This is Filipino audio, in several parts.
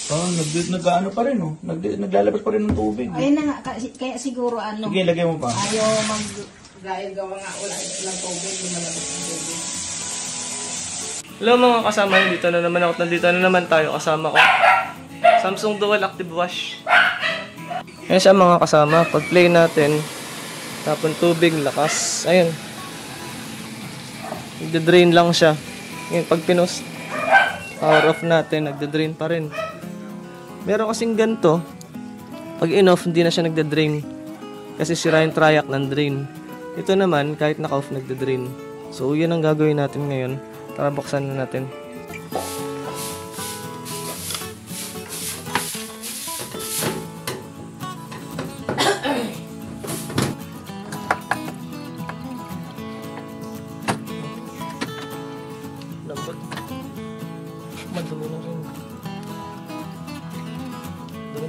Nag-ano pa rin, oh. Naglalabas pa rin ng tubig. Ayun na nga, kaya siguro ano. Sige, lagay mo pa. Ayaw dahil gawa nga walang tubig, lumalabas ng tubig. Hello mga kasama, dito na naman ako. Nandito na naman tayo, kasama ko Samsung Dual Active Wash. Ayan siya mga kasama, pag play natin, tapon tubig, lakas, ayun, nagda-drain lang siya. Ngayon pag pinost, power off natin, nagda-drain pa rin. Meron kasing ganito, pag in-off hindi na siya nagda-drain kasi sira yung triac ng drain. Ito naman kahit naka-off nagda-drain. So yun ang gagawin natin ngayon. Tara, buksan na natin. Lambot. Madumi na rin. Dumi.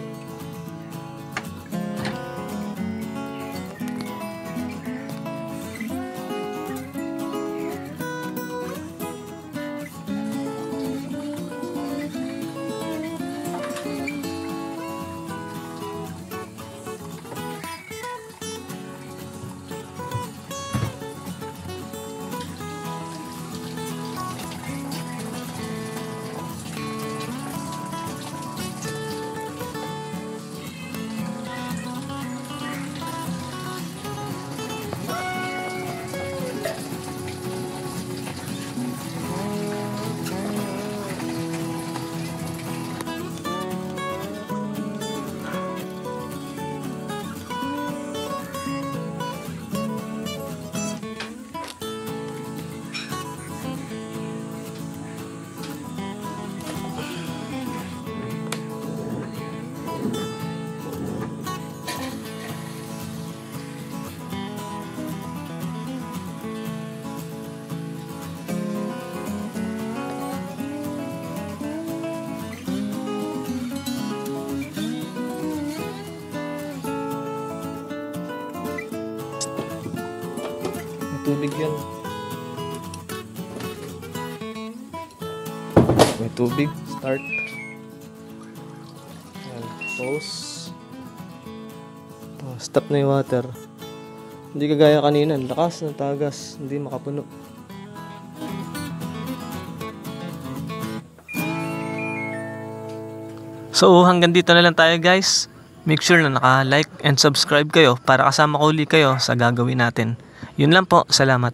Tubig yan. May tubig. Start. Yan. Pause. Stop na yung water. Hindi kagaya kanina. Lakas ng tagas. Hindi makapuno. So hanggang dito na lang tayo guys. Make sure na naka-like and subscribe kayo para kasama ko ulit kayo sa gagawin natin. Yun lang po, salamat.